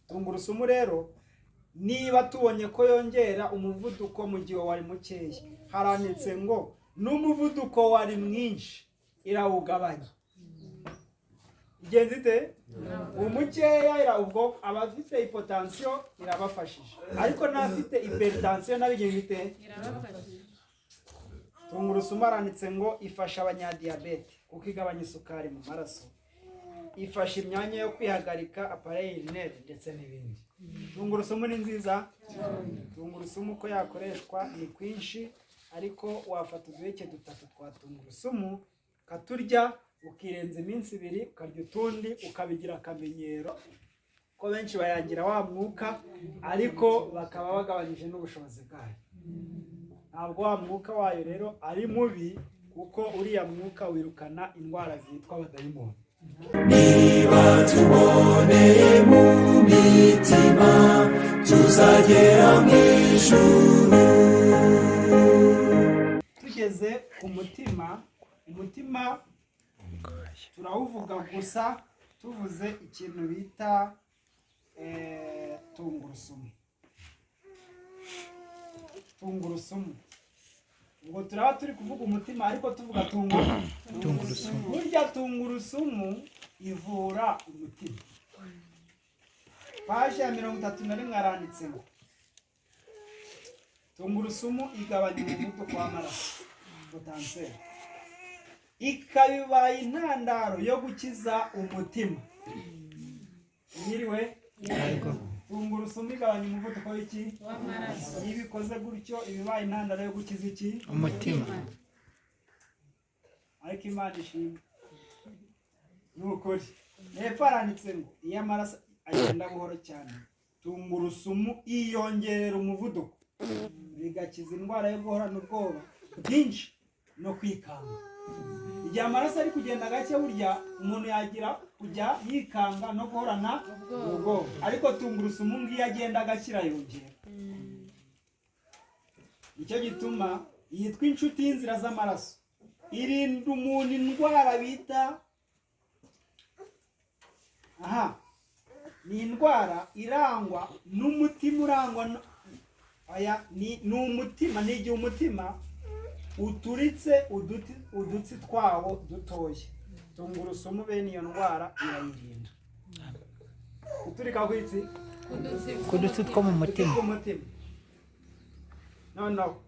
tungurusumu rero niba tubonye ko yongera umuvuduko mu gihe wari mukeya, haranditse ngo n'umuvuduko wari mwinshi irawugabanya. Igenzi ite? Umukeya ubwo abafite hypotension irabafashije, ariko n'abafite hypertension nabigenzi ite? Irabafashije. Tungurusumu haranditse ngo ifasha abanyadiyabete kuko igabanya isukari mu maraso, ifasha imyanya yo kwihagarika appareil urinaire ndetse n'ibindi. Tungurusumu ni nziza. Tungurusumu uko yakoreshwa ni kwinshi, ariko wafata uduheke dutatu twa tungurusumu ukaturya, ukirenza iminsi 2 ukarya utundi, ukabigira akamenyero ko benshi bayangira wa mwuka, ariko bakaba bagabanyije n'ubushobozi bwayo. Ntabwo wa mwuka wayo rero ari mubi, kuko uriya mwuka wirukana indwara zitwa abadayimoni. Niba tuboneye mu mitima tuzagera mu ijuru. Tugeze ku mutima, umutima turawuvuga gusa tuvuze ikintu bita tungurusumu. Tungurusumu ubwo turaba turi kuvuga umutima, ariko tuvuga tungurusumu. Burya tungurusumu ivura umutima. Paje ya 31 haranditse ngo tungurusumu igabanya umuvuduko w'amaraso, potentiel, ikabibaye intandaro yo gukiza umutima. Nyiriwe tungurusumu igabanya umuvuduko w'iki? W'amaraso. Iyo ibikoze gutyo ibibaye intandaro yo gukiza iki? Umutima. Ariko Imana ishimwe n'ukuri. Hepfo haranditse ngo iyo amaraso agenda buhoro cyane, tungurusumu iyongerera umuvuduko, bigakiza indwara yo guhorana ubwoba bwinshi no kwikanga. Igihe amaraso ari kugenda gake, burya umuntu yagira kujya yikanga no guhorana ubwoba, ariko tungurusumu ngiyo agenda agakira yongera. Nicyo gituma yitwa inshuti y'inzira z'amaraso. Irinda umuntu indwara bita ni indwara irangwa n'umutima, urangwa ni umutima. Ni igihe umutima uturitse udutsi twawo dutoya. Tungurusumu bene iyo ndwara irayirinda. Uturika kwitsi kudutsi two mu mutima. No.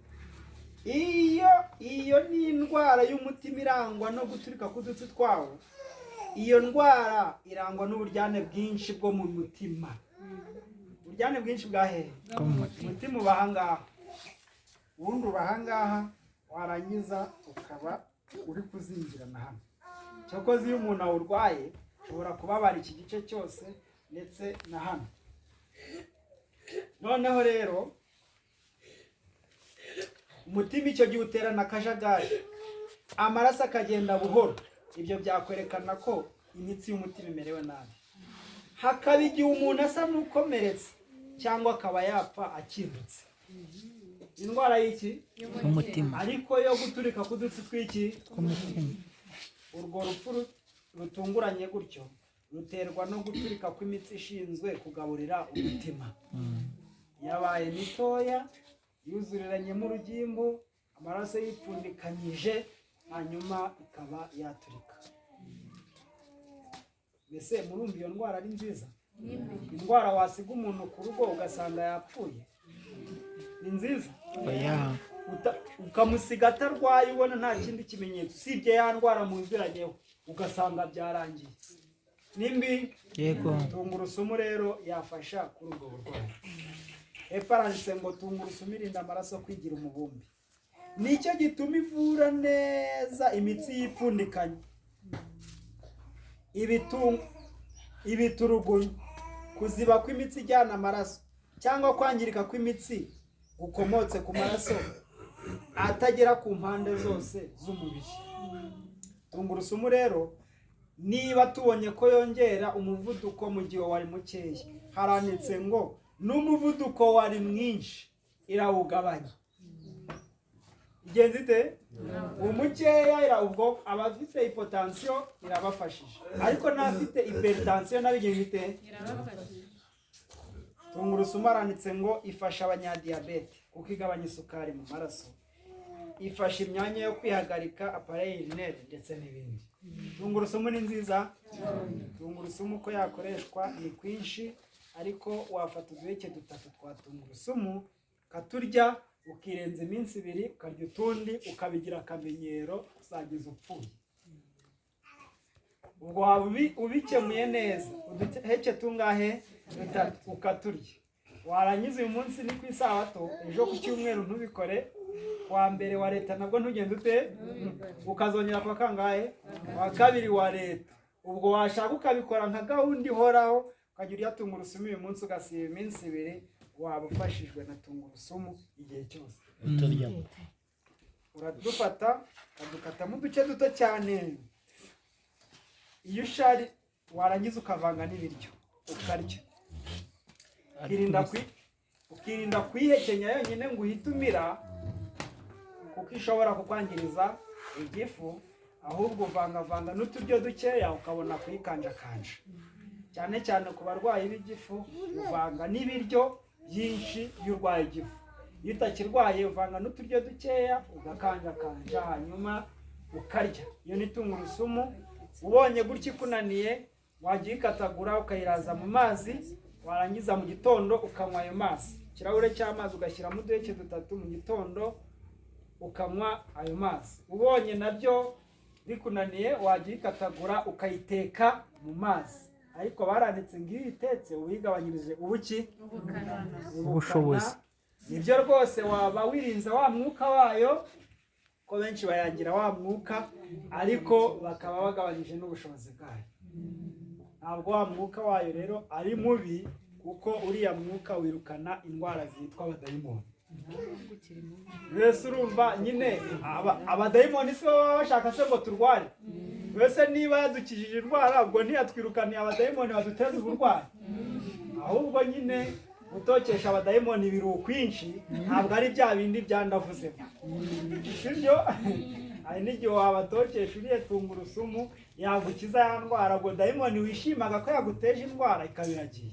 Iyo ni indwara y'umutima irangwa no guturika kudutsi twawo. Iyo ndwara irangwa n'uburyane bwinshi bwo mu mutima. Uburyane bwinshi bwa hehe? Umutima ubahangaha. Ubundi ubahangaha, warangiza ukaba uri kuzingirana hano. Cyakoze iyo umuntu awurwaye ushobora kubabara iki gice cyose ndetse na hano. Noneho rero umutima icyo gihe uterana akajagari, amaraso akagenda buhoro. Ibyo byakwerekana ko imitsi y'umutima imerewe nabi. Hakaba igihe umuntu asa n'ukomeretse cyangwa akaba yapfa akindutse. Indwara y'iki? Umutima. Ariko yo guturika kudutsi tw'iki? Umutima. Urwo rupfu rutunguranye gutyo ruterwa no guturika kw'imitsi ishinzwe kugaburira umutima. Yabaye mitoya, yuzuriranyemo urugimbu, amaraso yipfundikanyije, hanyuma ikaba yaturika. Mbese murumva iyo ndwara ari nziza? Indwara wasiga umuntu ku rugo ugasanga yapfuye, ni nziza? Oya. Ukamusiga atarwaye ubona nta kindi kimenyetso usibye ya ndwara muziranyeho, ugasanga byarangiye. Nimbi? Yego. Tungurusumu rero yafasha kuri ubwo burwayi. Hepfo haranditse ngo tungurusumu irinda amaraso kwigira umubumbe. Nicyo gituma ivura neza imitsi yipfundikanye, ibiturugunyu, kuziba kw'imitsi ijyana amaraso, cyangwa kwangirika kw'imitsi gukomotse ku maraso atagera ku mpande zose z'umubiri. Tungurusumu rero niba tubonye ko yongera umuvuduko mu gihe wari mukeya, haranditse ngo n'umuvuduko wari mwinshi irawugabanya. Igenzi ite? Umukeya ubwo abafite hypotension irabafashije, ariko n'abafite hypertension nabigenzi ite? Irabafashije. tungurusumu aranditse ngo ifasha abanyadiyabete kuko igabanya isukari mu maraso, ifasha imyanya yo kwihagarika apareye urineri ndetse n'ibindi. Tungurusumu ni nziza. Tungurusumu uko yakoreshwa ni kwinshi, ariko wafata uduheke 3 twa tungurusumu ukaturya, ukirenza iminsi 2 ukarya utundi, ukabigira akamenyero uzagiza upfuye. Ubwo waba ubikemuye neza, uduheke tungahe 3 ukaturya. Warangiza uyu munsi ni ku isabato, ejo ku cyumweru ntubikore, wa mbere wa leta nabwo ntugende ute, ukazongera kwa kangahe, wa kabiri wa leta. Ubwo washaka ukabikora nka gahunda ihoraho, ukajya urya tungurusumu uyu munsi ugasiba iminsi 2, waba ufashijwe na tungurusumu igihe cyose. Uradufata ukadukatamo uduce duto cyane, iyo ushari warangiza ukavanga n'ibiryo ukarya. Ukirinda kwihekenya yonyine ngo uhite umira, kuko ishobora kukwangiriza igifu, ahubwo uvangavanga n'uturyo dukeya ukabona kuyikanjakanja. Cyane cyane ku barwayi b'igifu, uvanga n'ibiryo byinshi iyo urwaye igifu. Iyo utakirwaye uvanga n'uturyo dukeya ugakanjakanja, hanyuma ukarya. Iyo ni tungurusumu. Ubonye gutya ikunaniye, wajya uyikatagura ukayiraza mu mazi, warangiza mu gitondo ukanywa ayo mazi. Ikirahure cy'amazi ugashyiramo uduheke 3 mu gitondo ukanywa ayo mazi. Ubonye nabyo bikunaniye, wajya uyikatagura ukayiteka mu mazi. Ariko baranditse ngo iyo uyitetse uyigabanyirije ubushobozi. Nibyo rwose waba wirinze wa mwuka wayo, ko benshi bayangira wa mwuka, ariko bakaba bagabanyije n'ubushobozi bwayo. Ntabwo wa mwuka wayo rero ari mubi, kuko uriya mwuka wirukana indwara zitwa abadayimoni. Wese urumva nyine abadayimoni si baba bashaka se ngo turware. Wese niba yadukijije indwara, ubwo ntiyatwirukaniye abadayimoni baduteza uburwayi. Ahubwo nyine gutokesha abadayimoni biri ukwinshi, ntabwo ari bya bindi byandavuze. Sibyo? Hari n'igihe wabatokesha uriye tungurusumu yagukiza ya ndwara, ubwo dayimoni wishimaga ko yaguteje indwara ikabiragiye.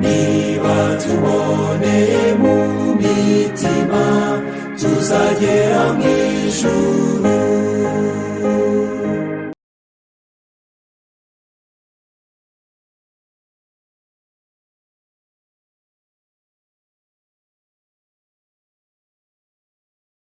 Niba tuboneye mu mitima tuzagera mu ijuru.